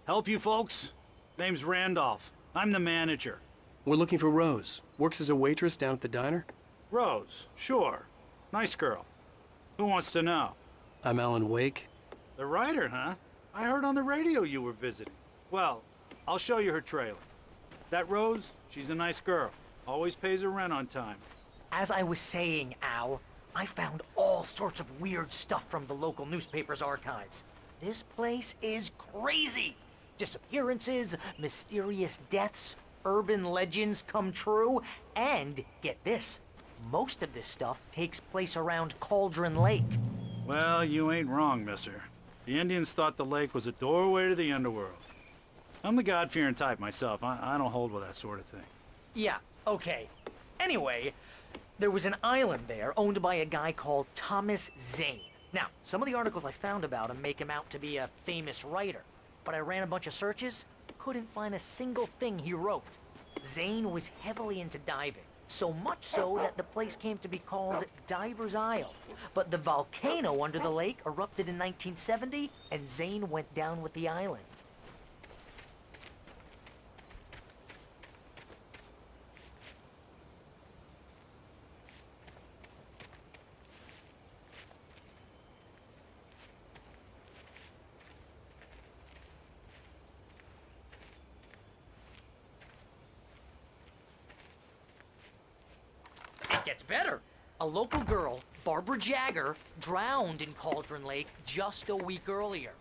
Help you folks? Name's Randolph. I'm the manager. We're looking for Rose. Works as a waitress down at the diner. Rose, sure. Nice girl. Who wants to know? I'm Alan Wake. The writer, huh? I heard on the radio you were visiting. Well, I'll show you her trailer. That Rose, she's a nice girl. Always pays her rent on time. As I was saying, Al, I found all sorts of weird stuff from the local newspaper's archives. This place is crazy. Disappearances, mysterious deaths, urban legends come true, and get this, most of this stuff takes place around Cauldron Lake. Well, you ain't wrong, mister. The Indians thought the lake was a doorway to the underworld. I'm the God-fearing type myself. I don't hold with that sort of thing. Yeah, okay. Anyway, there was an island there owned by a guy called Thomas Zane. Now, some of the articles I found about him make him out to be a famous writer, but I ran a bunch of searches, couldn't find a single thing he wrote. Zane was heavily into diving, so much so that the place came to be called Diver's Isle. But the volcano under the lake erupted in 1970, and Zane went down with the island. It gets better. A local girl, Barbara Jagger, drowned in Cauldron Lake just a week earlier.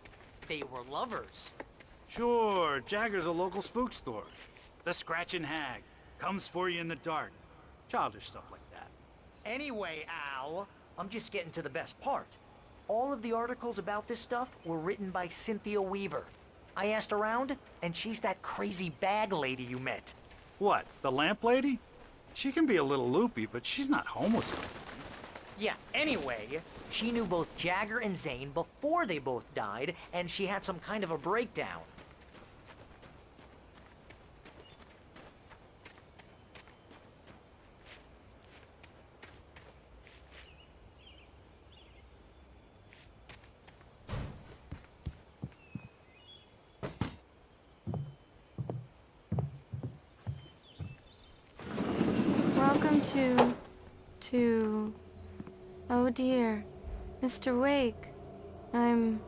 They were lovers. Sure, Jagger's a local spook store. The Scratchin' Hag. Comes for you in the dark. Childish stuff like that. Anyway, Al, I'm just getting to the best part. All of the articles about this stuff were written by Cynthia Weaver. I asked around, and she's that crazy bag lady you met. What, the lamp lady? She can be a little loopy, but she's not homeless. Yeah, anyway, she knew both Jagger and Zane before they both died, and she had some kind of a breakdown. Welcome to... Oh dear, Mr. Wake. I'm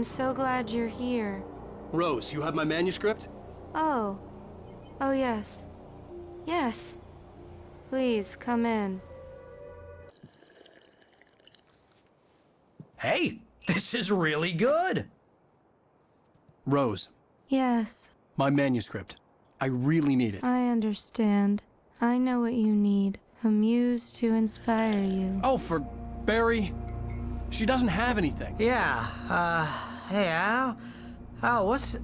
so glad you're here. Rose, you have my manuscript? Oh. Oh yes. Yes. Please, come in. Hey, this is really good. Rose, Yes, my manuscript. I really need it. I understand. I know what you need. A muse to inspire you. Oh, for Barry? She doesn't have anything. Yeah, hey Al? Al, what's...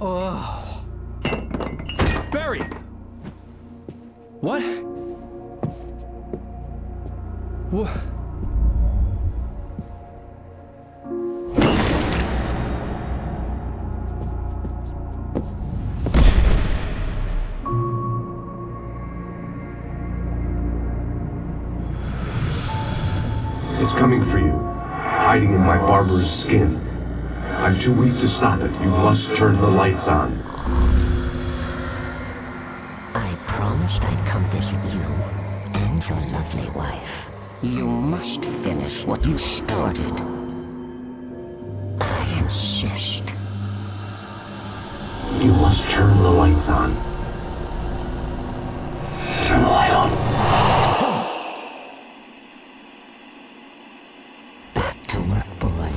Oh... Barry! What? What? It's coming for you, hiding in my barber's skin. I'm too weak to stop it. You must turn the lights on. I promised I'd come visit you and your lovely wife. You must finish what you started. I insist. You must turn the lights on. Turn the light on. Back to work, boy.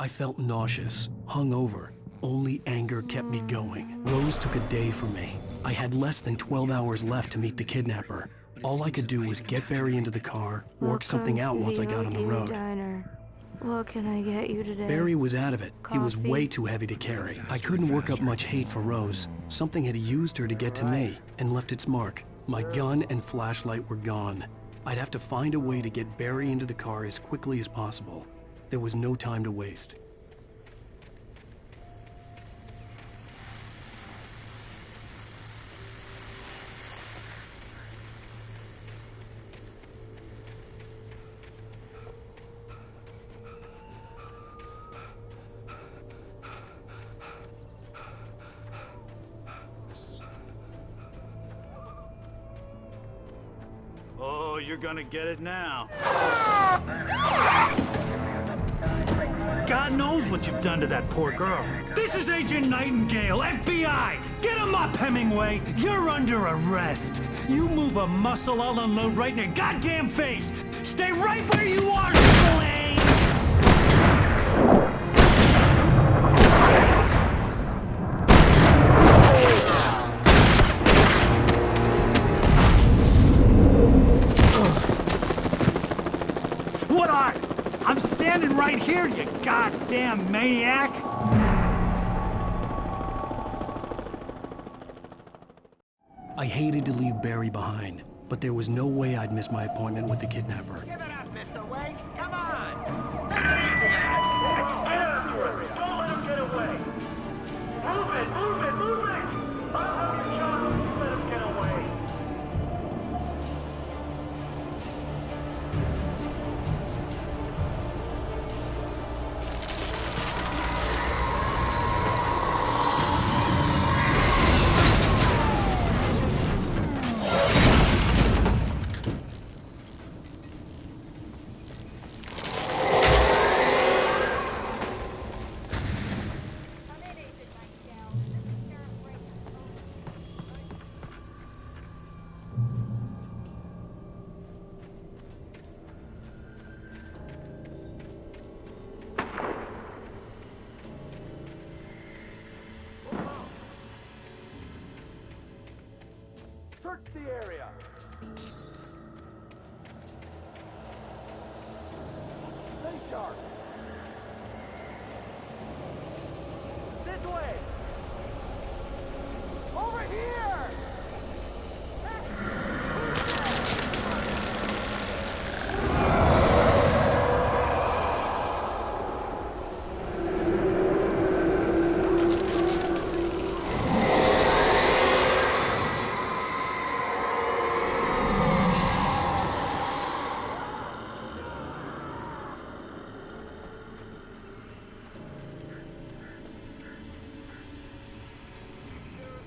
I felt nauseous, hungover. Only anger kept me going. Rose took a day from me. I had less than 12 hours left to meet the kidnapper. All I could do was get Barry into the car, work something out once I got on the road. Diner. What can I get you today? Barry was out of it. He was Coffee? way too heavy to carry. I couldn't work up much hate for Rose. Something had used her to get to me and left its mark. My gun and flashlight were gone. I'd have to find a way to get Barry into the car as quickly as possible. There was no time to waste. Oh, you're gonna get it now. God knows what you've done to that poor girl. This is Agent Nightingale, FBI! Get him up, Hemingway! You're under arrest! You move a muscle, I'll unload right in your goddamn face! Stay right where you are, Spillane! What are? I'm standing right here, you goddamn maniac! I hated to leave Barry behind, but there was no way I'd miss my appointment with the kidnapper. Give it up, Mr. Wake. Come on. Take it easy on it. Get after him. Don't let him get away. Move it, move it, move it. I'll have you shot if you let him get away. Search the area. Stay sharp. This way. Over here.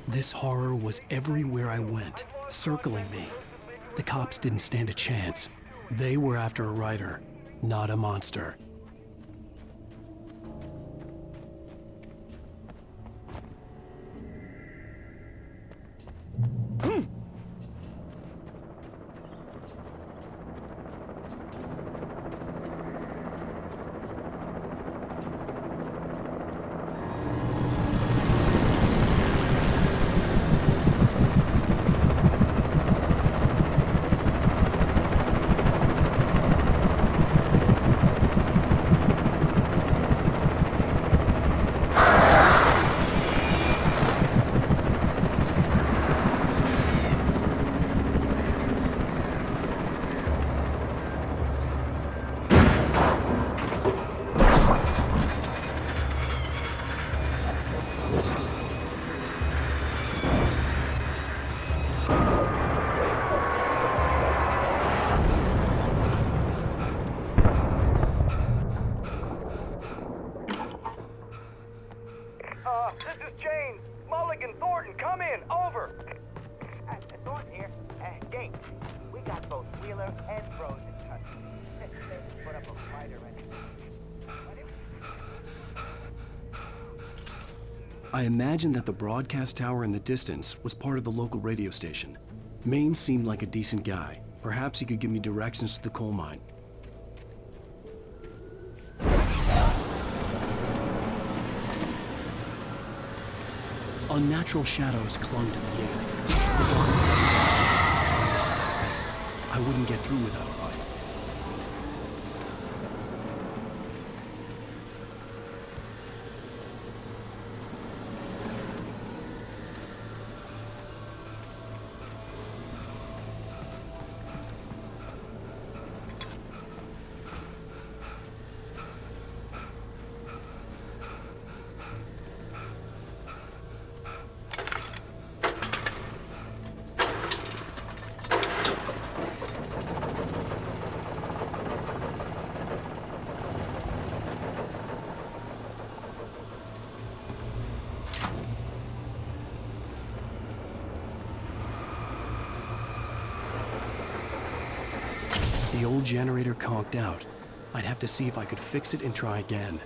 This horror was everywhere I went, circling me. The cops didn't stand a chance. They were after a writer, not a monster. This is James. Mulligan, Thornton, come in. Over. Thornton here. Gates. We got both Wheeler and Rose in touch. They put up a fight already. I imagined that the broadcast tower in the distance was part of the local radio station. Maine seemed like a decent guy. Perhaps he could give me directions to the coal mine. Unnatural shadows clung to the gate. The darkness that was after me was trying to stop me. I wouldn't get through without a light. The old generator conked out. I'd have to see if I could fix it and try again.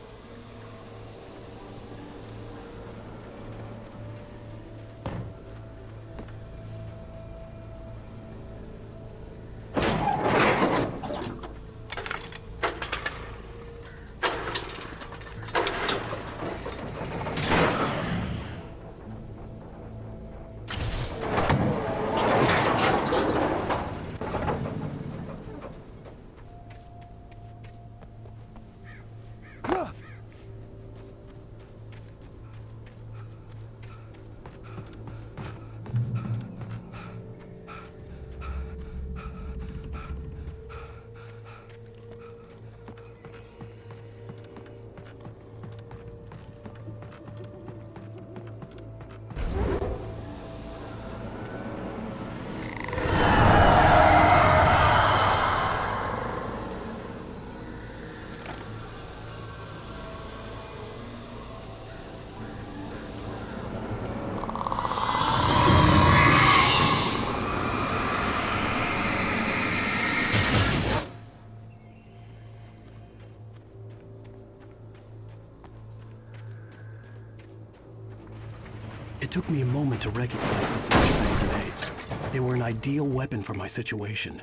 It took me a moment to recognize the flashbang grenades. They were an ideal weapon for my situation.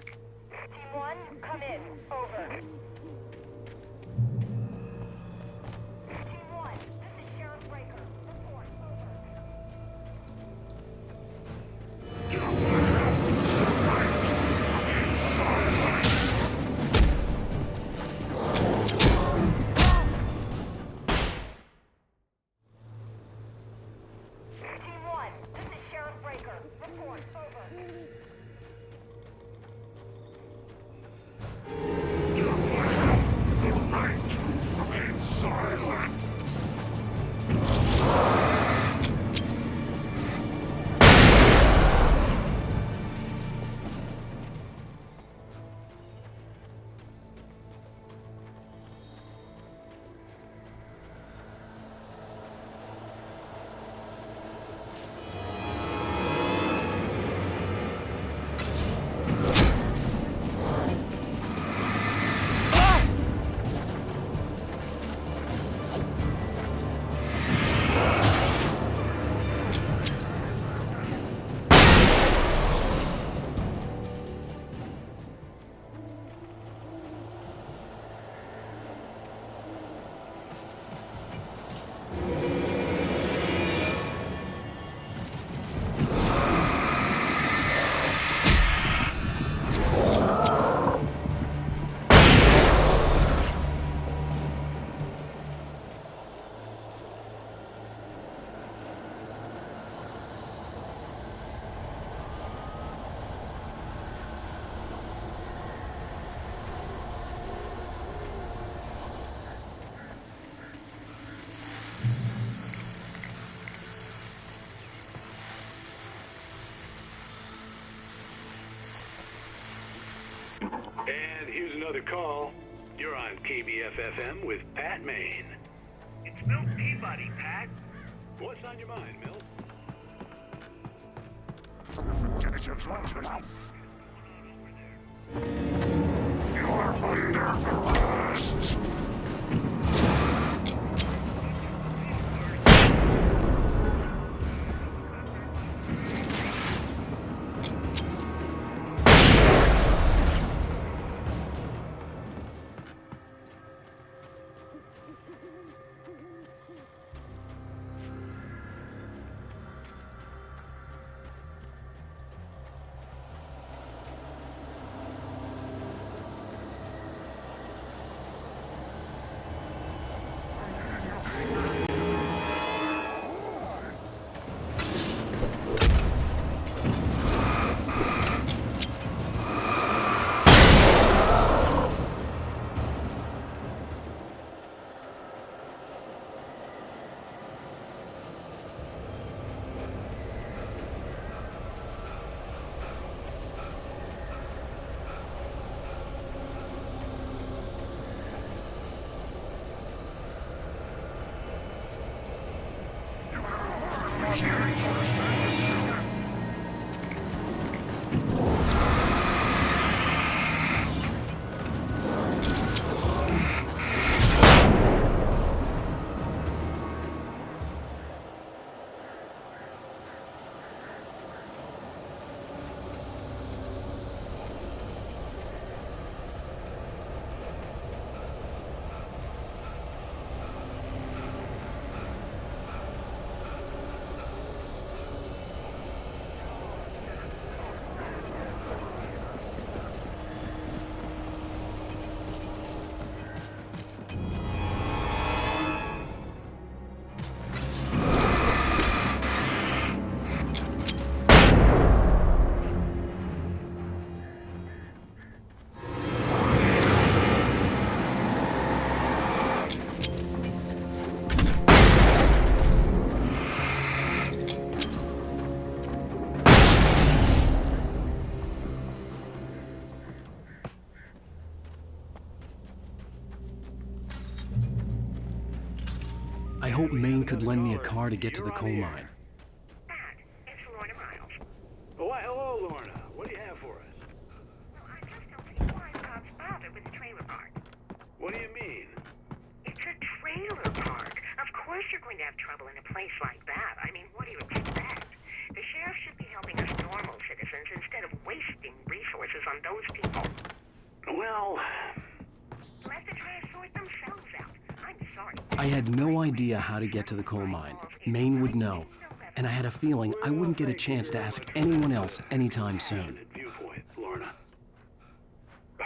Team 1, come in. Over. Team 1, this is Sheriff Breaker. Report. Team 1, this is Sheriff Breaker. Report. Over. And here's another call. You're on KBF-FM with Pat Maine. It's Milt Peabody, Pat. What's on your mind, Milt? You're under arrest. hoped Maine could lend me a car to get to the coal mine. Oh, why, hello, Lorna. What do you have for us? Well, I just don't see why Bob's bothered with the trailer park. What do you mean? It's a trailer park. Of course you're going to have trouble in a place like that. I mean, what do you expect? The sheriff should be helping us normal citizens instead of wasting resources on those people. Well, Let the try to sort themselves out. I'm sorry. I had no idea how to get to the coal mine. Maine would know, and I had a feeling I wouldn't get a chance to ask anyone else anytime soon. viewpoint, Lorna.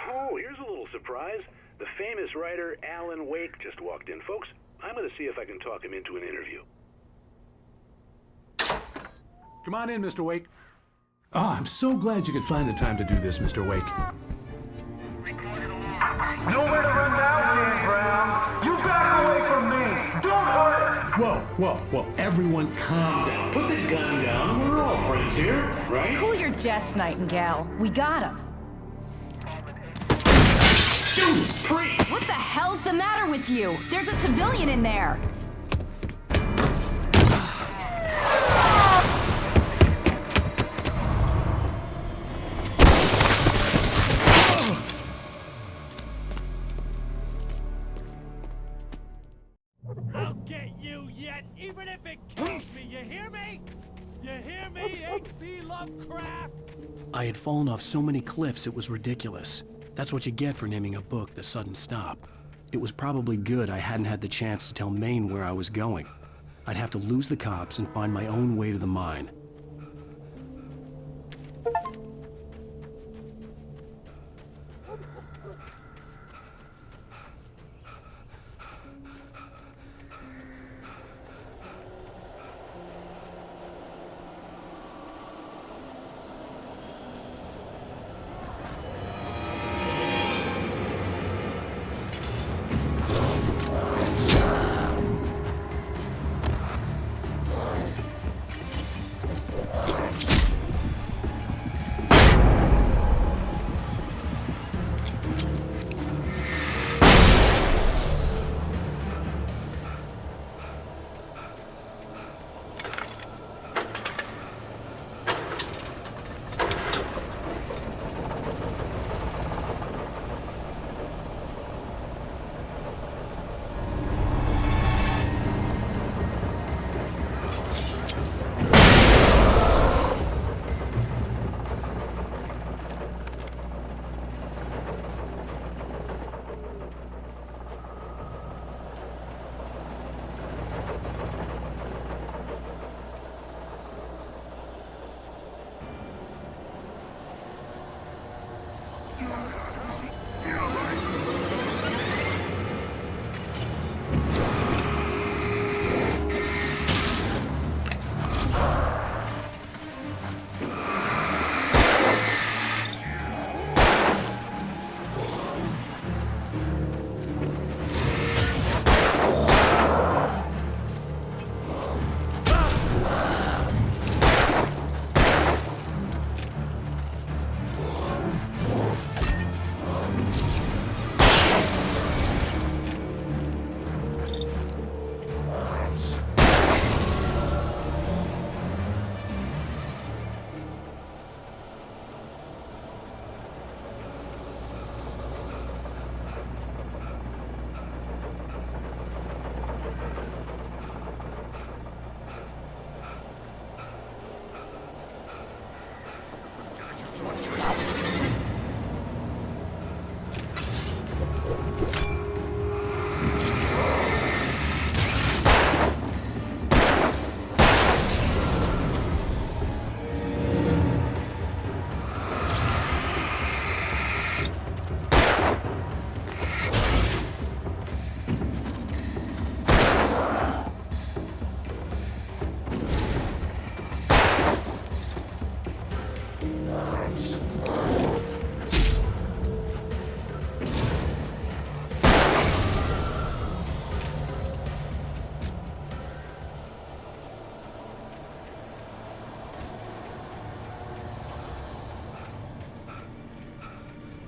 Oh, here's a little surprise. The famous writer Alan Wake just walked in. Folks, I'm going to see if I can talk him into an interview. Come on in, Mr. Wake. Oh, I'm so glad you could find the time to do this, Mr. Wake. Nowhere to run now, Dan Brown. You back away from me. Don't hurt her. Whoa. Everyone calm down. Put the gun down. We're all friends here, right? Cool your jets, Nightingale. We got him. Judas Priest! What the hell's the matter with you? There's a civilian in there. I'll get you yet, even if it kills me. You hear me? You hear me, H.P. Lovecraft? I had fallen off so many cliffs it was ridiculous. That's what you get for naming a book The Sudden Stop. It was probably good I hadn't had the chance to tell Maine where I was going. I'd have to lose the cops and find my own way to the mine.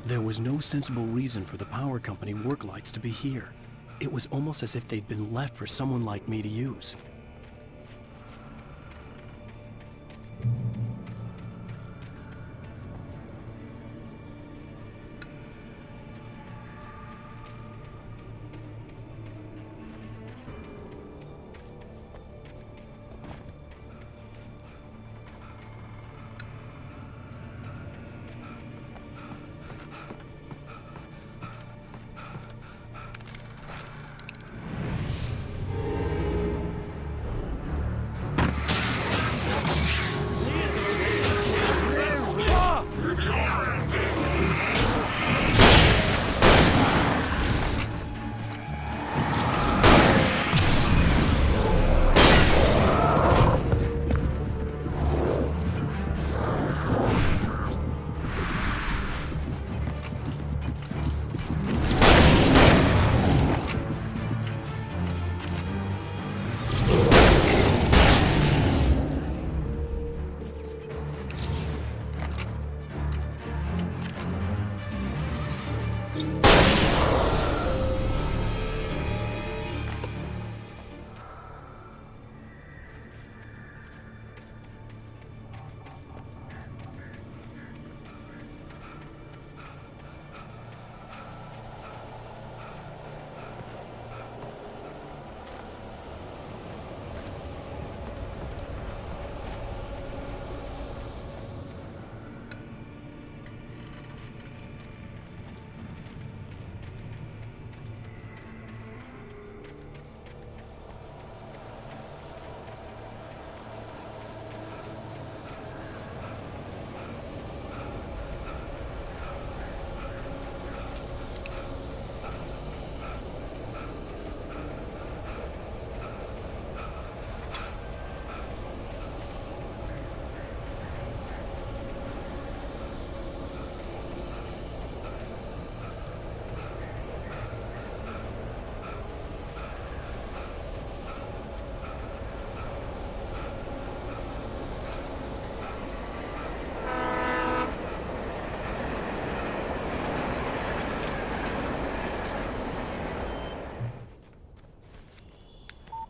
There was no sensible reason for the power company work lights to be here. It was almost as if they'd been left for someone like me to use.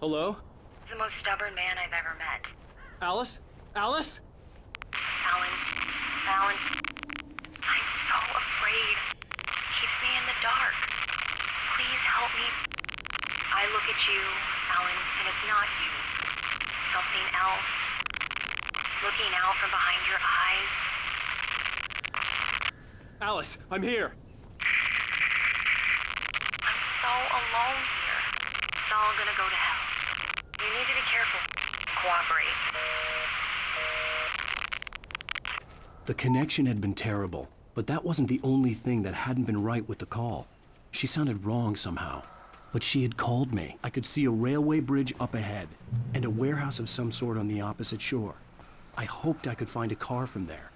Hello? The most stubborn man I've ever met. Alice? Alice? Alan. I'm so afraid. Keeps me in the dark. Please help me. I look at you, Alan, and it's not you. Something else. Looking out from behind your eyes. Alice, I'm here. I'm so alone here. It's all gonna go to hell. You need to be careful. Cooperate. The connection had been terrible, but that wasn't the only thing that hadn't been right with the call. She sounded wrong somehow. But she had called me. I could see a railway bridge up ahead, and a warehouse of some sort on the opposite shore. I hoped I could find a car from there.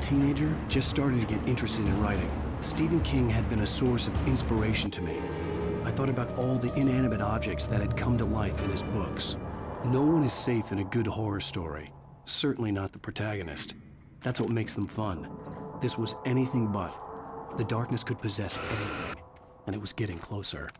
Teenager, just started to get interested in writing. Stephen King had been a source of inspiration to me. I thought about all the inanimate objects that had come to life in his books. No one is safe in a good horror story. Certainly not the protagonist. That's what makes them fun. This was anything but. The darkness could possess anything, and it was getting closer.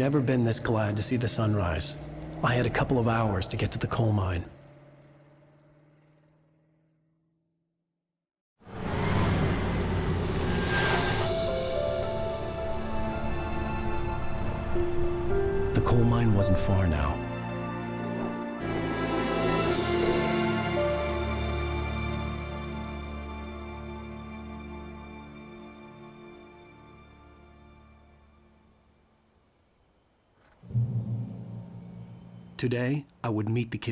never been this glad to see the sunrise. I had a couple of hours to get to the coal mine. The coal mine wasn't far now. Today, I would meet the kids.